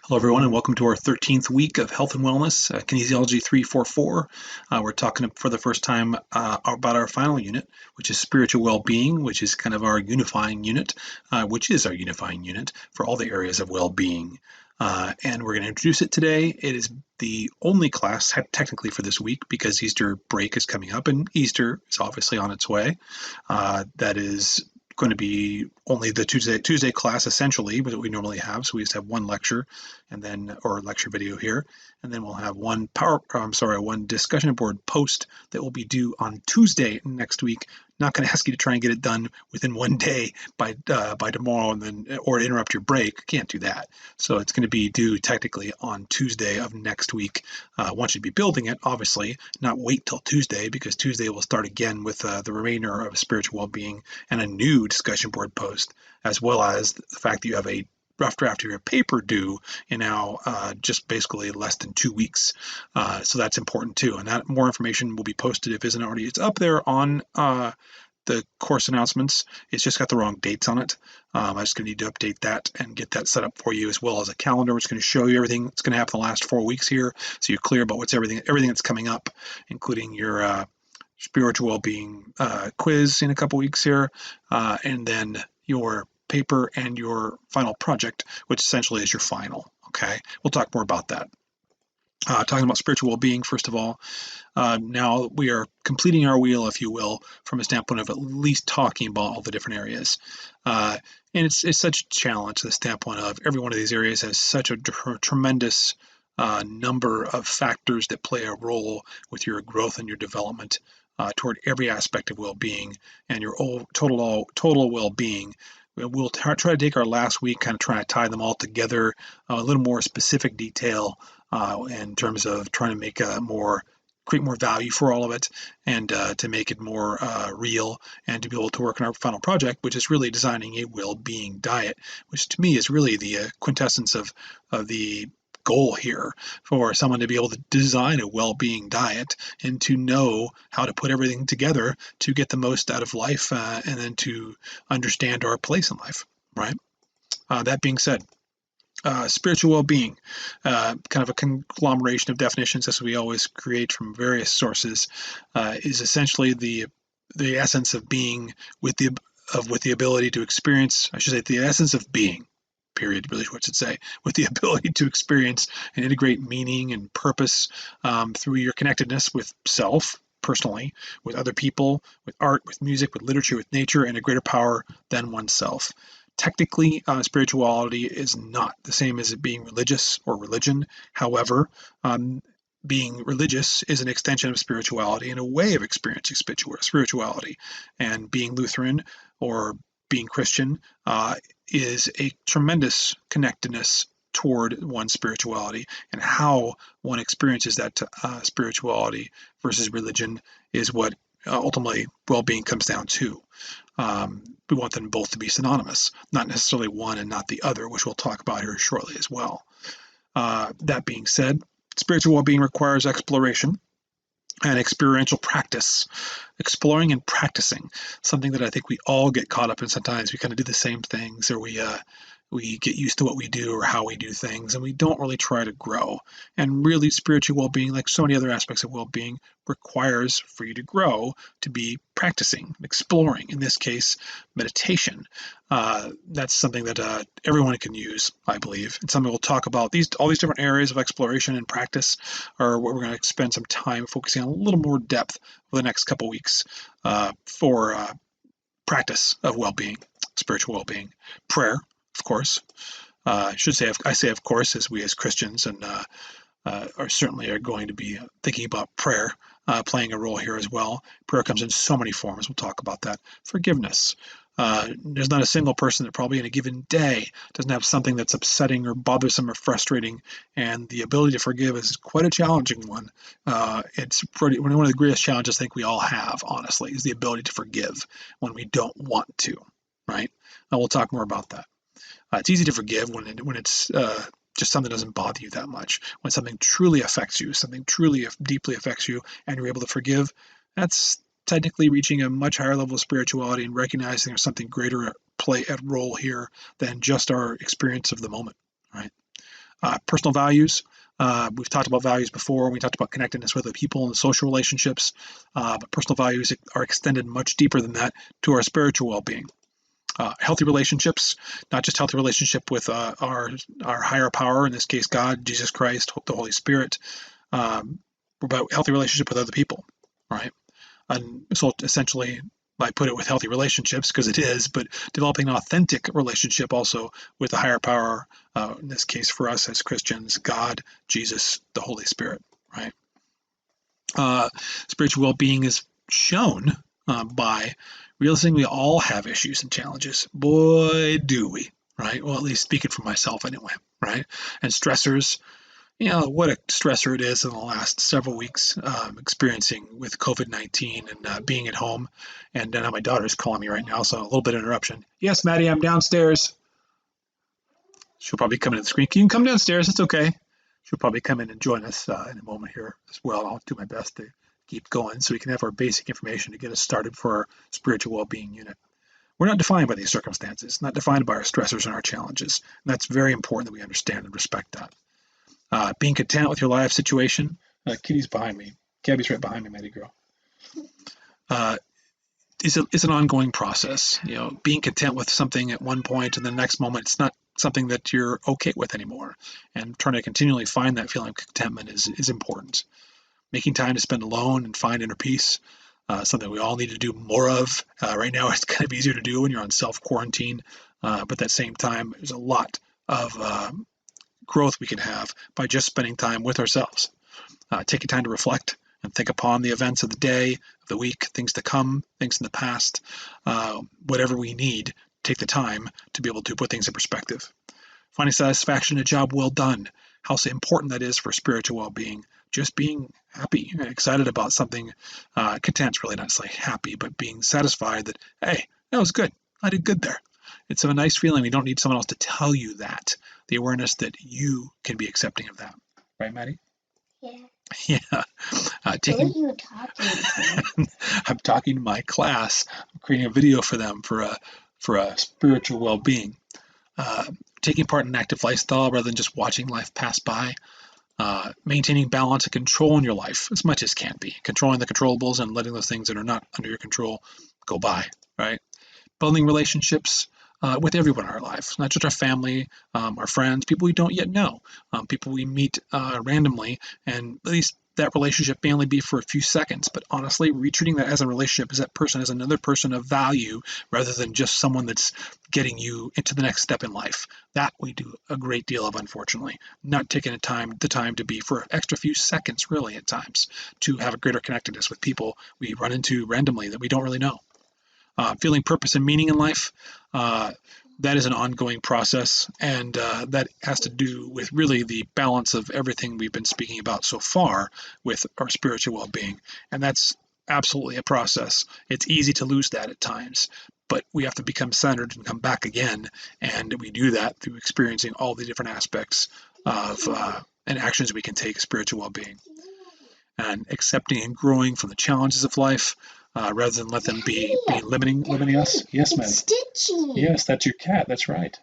Hello, everyone, and welcome to our 13th week of Health and Wellness, Kinesiology 344. We're talking for the first time about our final unit, which is Spiritual Wellbeing, which is kind of our unifying unit, which is our unifying unit for all the areas of well-being. And we're going to introduce it today. It is the only class technically for this week because Easter break is coming up and Easter is obviously on its way. That is going to be only the Tuesday class essentially, that we normally have. So we just have one lecture and then, or lecture video here, and then we'll have one one discussion board post that will be due on Tuesday next week. Not going to ask you to try and get it done within one day by tomorrow, and then or interrupt your break. Can't do that. So it's going to be due technically on Tuesday of next week. Want you to be building it, obviously, not wait till Tuesday, because Tuesday will start again with the remainder of spiritual well-being and a new discussion board post, as well as the fact that you have a rough draft of your paper due in now just basically less than 2 weeks. So that's important too. And that more information will be posted if it isn't already. It's up there on the course announcements. It's just got the wrong dates on it. I'm just going to need to update that and get that set up for you, as well as a calendar which is going to show you everything that's going to happen the last 4 weeks here, so you're clear about what's everything that's coming up, including your spiritual well-being quiz in a couple weeks here, and then your paper and your final project, which essentially is your final. Okay, we'll talk more about that. Talking about spiritual well-being, first of all, now we are completing our wheel, if you will, from a standpoint of at least talking about all the different areas. And it's such a challenge, the standpoint of every one of these areas has such a tremendous number of factors that play a role with your growth and your development toward every aspect of well-being and your total well-being. We'll try to take our last week, kind of trying to tie them all together, a little more specific detail in terms of trying to make create more value for all of it, and to make it more real, and to be able to work on our final project, which is really designing a well-being diet, which to me is really the quintessence of the goal here, for someone to be able to design a well-being diet and to know how to put everything together to get the most out of life, and then to understand our place in life, right? That being said, spiritual well-being, kind of a conglomeration of definitions as we always create from various sources, is essentially the essence of being with the ability to experience, I should say, the essence of being, period, really what should say, with the ability to experience and integrate meaning and purpose through your connectedness with self, personally, with other people, with art, with music, with literature, with nature, and a greater power than oneself. Technically, spirituality is not the same as it being religious or religion. However, being religious is an extension of spirituality and a way of experiencing spirituality. And being Lutheran or being Christian is a tremendous connectedness toward one's spirituality, and how one experiences that spirituality versus religion is what ultimately well-being comes down to. We want them both to be synonymous, not necessarily one and not the other, which we'll talk about here shortly as well. That being said, spiritual well-being requires exploration and experiential practice, exploring and practicing, something that I think we all get caught up in. Sometimes we kind of do the same things, or we get used to what we do or how we do things, and we don't really try to grow. And really, spiritual well-being, like so many other aspects of well-being, requires for you to grow to be practicing, exploring. In this case, meditation. That's something that everyone can use, I believe. And something we'll talk about. All these different areas of exploration and practice are what we're going to spend some time focusing on a little more depth over the next couple weeks for practice of well-being, spiritual well-being. Prayer, of course. I say of course, as we as Christians and are certainly going to be thinking about prayer playing a role here as well. Prayer comes in so many forms. We'll talk about that. Forgiveness. There's not a single person that probably in a given day doesn't have something that's upsetting or bothersome or frustrating, and the ability to forgive is quite a challenging one. It's one of the greatest challenges I think we all have, honestly, is the ability to forgive when we don't want to, right? We'll talk more about that. It's easy to forgive when it's just something that doesn't bother you that much. When something truly affects you, something truly deeply affects you, and you're able to forgive, that's technically reaching a much higher level of spirituality and recognizing there's something greater at role here than just our experience of the moment, right? Personal values. We've talked about values before. We talked about connectedness with other people and social relationships, but personal values are extended much deeper than that to our spiritual well-being. Healthy relationships, not just healthy relationship with our higher power, in this case God, Jesus Christ, the Holy Spirit, but healthy relationship with other people, right? And so essentially, I put it with healthy relationships because it is, but developing an authentic relationship also with the higher power, in this case for us as Christians, God, Jesus, the Holy Spirit, right? Spiritual well-being is shown by realizing we all have issues and challenges. Boy, do we, right? Well, at least speaking for myself anyway, right? And stressors, what a stressor it is in the last several weeks, experiencing with COVID-19 and being at home. And now my daughter's calling me right now, so a little bit of interruption. Yes, Maddie, I'm downstairs. She'll probably come in the screen. You can come downstairs. It's okay. She'll probably come in and join us in a moment here as well. I'll do my best to keep going so we can have our basic information to get us started for our spiritual well-being unit. We're not defined by these circumstances, not defined by our stressors and our challenges. And that's very important that we understand and respect that. Being content with your life situation. Kitty's behind me. Gabby's right behind me, Maddie girl. Is an ongoing process. Being content with something at one point and the next moment, it's not something that you're okay with anymore. And trying to continually find that feeling of contentment is important. Making time to spend alone and find inner peace, something we all need to do more of. Right now, it's kind of easier to do when you're on self-quarantine, but at that same time, there's a lot of growth we can have by just spending time with ourselves. Taking time to reflect and think upon the events of the day, of the week, things to come, things in the past, whatever we need, take the time to be able to put things in perspective. Finding satisfaction in a job well done, how important that is for spiritual well-being. Just being happy and excited about something. Content's really not say happy, but being satisfied that, hey, that was good. I did good there. It's a nice feeling. You don't need someone else to tell you that. The awareness that you can be accepting of that. Right, Maddie? Yeah. Yeah. Who are you talking to? I'm talking to my class. I'm creating a video for them for a spiritual well-being. Taking part in an active lifestyle rather than just watching life pass by. Maintaining balance and control in your life as much as can be. Controlling the controllables and letting those things that are not under your control go by, right? Building relationships with everyone in our lives, not just our family, our friends, people we don't yet know, people we meet randomly, and at least that relationship may only be for a few seconds, but honestly, retreating that as a relationship, as that person as another person of value, rather than just someone that's getting you into the next step in life. That we do a great deal of, unfortunately. Not taking the time to be for an extra few seconds, really, at times, to have a greater connectedness with people we run into randomly that we don't really know. Feeling purpose and meaning in life, that is an ongoing process, and that has to do with really the balance of everything we've been speaking about so far with our spiritual well-being. And that's absolutely a process. It's easy to lose that at times, but we have to become centered and come back again, and we do that through experiencing all the different aspects of and actions we can take spiritual well-being. And accepting and growing from the challenges of life, rather than let them be limiting us. Yes, Maddie. Stitchy. Yes, that's your cat. That's right.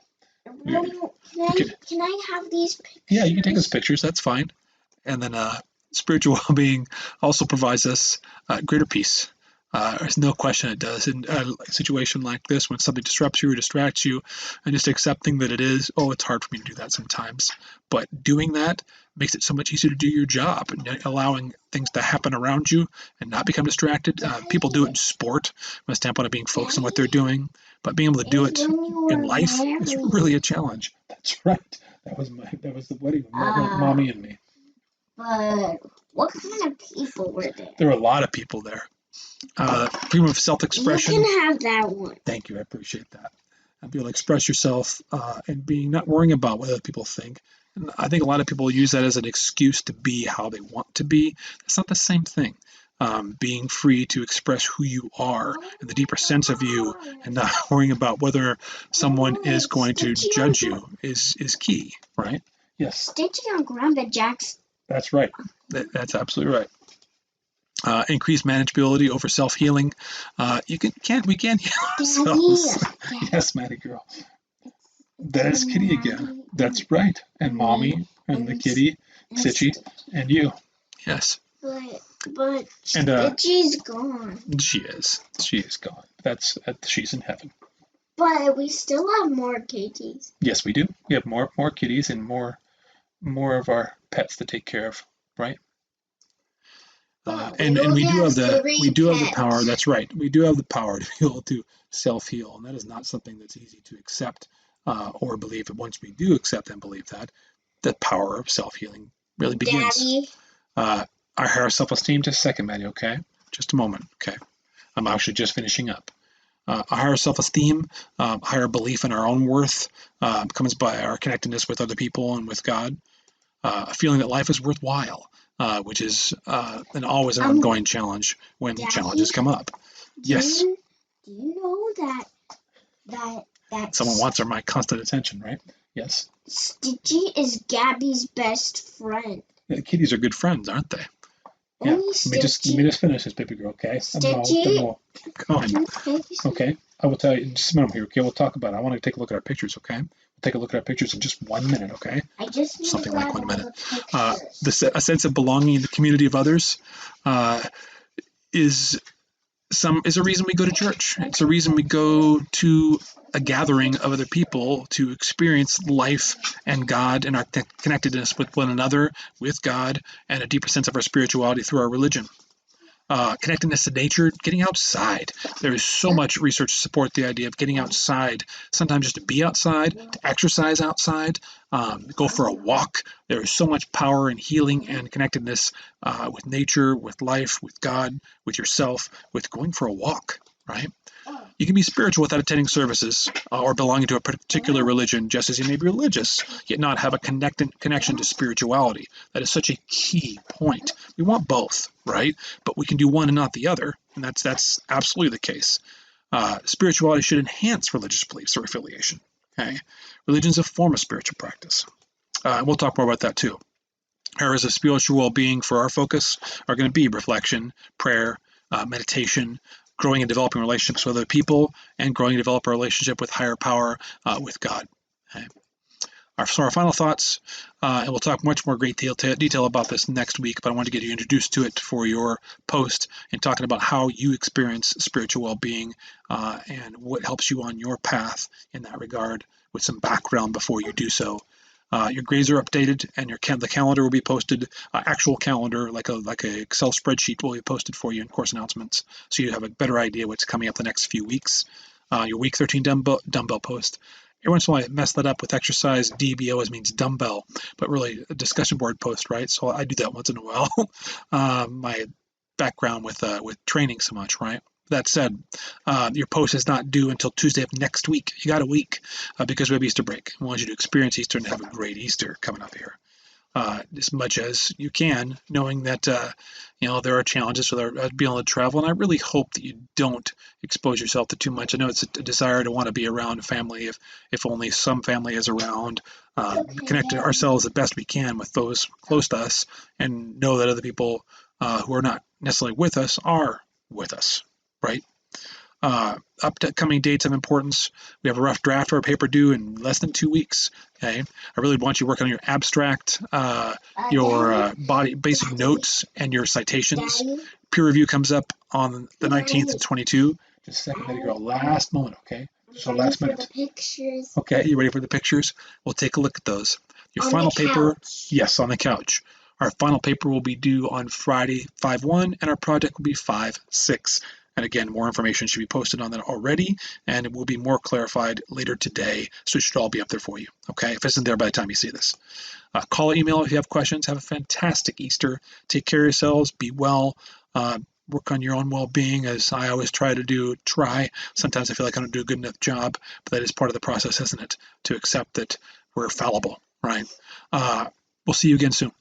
Can I have these pictures? Yeah, you can take those pictures. That's fine. And then spiritual well-being also provides us greater peace. There's no question it does. In a situation like this, when something disrupts you or distracts you, and just accepting that it is, it's hard for me to do that sometimes. But doing that makes it so much easier to do your job, and allowing things to happen around you and not become distracted. People do it in sport from a standpoint of being focused on what they're doing, but being able to do it in life is really a challenge. That's right. That was the wedding of Mommy and me. But what kind of people were there? There were a lot of people there. Freedom of self-expression. You can have that one. Thank you. I appreciate that. And be able to express yourself and being not worrying about what other people think. And I think a lot of people use that as an excuse to be how they want to be. It's not the same thing. Being free to express who you are and the deeper sense of you, and not worrying about whether someone is going to judge you is key, right? Yes. Stitching on Grandpa Jack's. That's right. That's absolutely right. Increased manageability over self-healing. We can heal ourselves. Daddy. Yes, Maddie girl. That is Kitty again. That's right. And me, Mommy and the and kitty, and Stitchy, and you. Yes. but And Stitchy's gone. she is. She is gone. She's in heaven. But we still have more kitties. Yes, we do. We have more kitties and more of our pets to take care of, right? But we And only we do have have three the power. pets. That's right. We do have the power to be able to self heal, and that is not something that's easy to accept or believe. But once we do accept and believe that, the power of self healing really begins. Daddy, Our higher self esteem. Just a second, Maddie. Okay, just a moment. Okay, I'm actually just finishing up. A higher self-esteem, higher belief in our own worth comes by our connectedness with other people and with God. A feeling that life is worthwhile, which is always an ongoing challenge when Daddy, challenges come up. Yes. Do you know that Someone wants my constant attention, right? Yes. Stitchy is Gabby's best friend? Yeah, kitties are good friends, aren't they? Yeah. Only Let me just finish this, baby girl, okay? Stitchy. Come on. Okay. I will tell you in just a minute here, okay? We'll talk about it. I want to take a look at our pictures, okay? We'll take a look at our pictures in just 1 minute, okay? I just need something to like 1 minute. A sense of belonging in the community of others is a reason we go to church. It's a reason we go to a gathering of other people to experience life and God and our connectedness with one another, with God, and a deeper sense of our spirituality through our religion. Connectedness to nature, getting outside. There is so much research to support the idea of getting outside, sometimes just to be outside, to exercise outside, go for a walk. There is so much power and healing and connectedness with nature, with life, with God, with yourself, with going for a walk, right? You can be spiritual without attending services or belonging to a particular religion, just as you may be religious, yet not have a connection to spirituality. That is such a key point. We want both, right? But we can do one and not the other, and that's absolutely the case. Spirituality should enhance religious beliefs or affiliation. Okay? Religion is a form of spiritual practice. And we'll talk more about that too. Areas of spiritual well-being for our focus are going to be reflection, prayer, meditation, growing and developing relationships with other people, and growing and develop a relationship with higher power, with God. Okay. Our final thoughts, and we'll talk much more great detail about this next week, but I wanted to get you introduced to it for your post and talking about how you experience spiritual well-being and what helps you on your path in that regard with some background before you do so. Your grades are updated, and the calendar will be posted. Actual calendar, like a Excel spreadsheet, will be posted for you in course announcements, so you have a better idea what's coming up the next few weeks. Your week 13 dumbbell post. Every once in a while, I mess that up with exercise. DB always means dumbbell, but really a discussion board post, right? So I do that once in a while. My background with training so much, right? That said, your post is not due until Tuesday of next week. You got a week because we have Easter break. We want you to experience Easter and have a great Easter coming up here. As much as you can, knowing that there are challenges with being able to travel, and I really hope that you don't expose yourself to too much. I know it's a desire to want to be around family, if only some family is around. Connect ourselves the best we can with those close to us, and know that other people who are not necessarily with us are with us, right? Upcoming dates of importance. We have a rough draft of our paper due in less than 2 weeks. Okay, I really want you working on your abstract, your body basic notes, and your citations. Peer review comes up on the 19th at 22. Just a second, baby girl. Last moment, okay? Just a last minute. Okay, you ready for the pictures? We'll take a look at those. Your final paper, yes, on the couch. Our final paper will be due on Friday, 5/1, and our project will be 5/6. And again, more information should be posted on that already, and it will be more clarified later today. So it should all be up there for you, okay? If it isn't there by the time you see this. Call or email if you have questions. Have a fantastic Easter. Take care of yourselves. Be well. Work on your own well-being, as I always try to do. Sometimes I feel like I don't do a good enough job, but that is part of the process, isn't it? To accept that we're fallible, right? We'll see you again soon.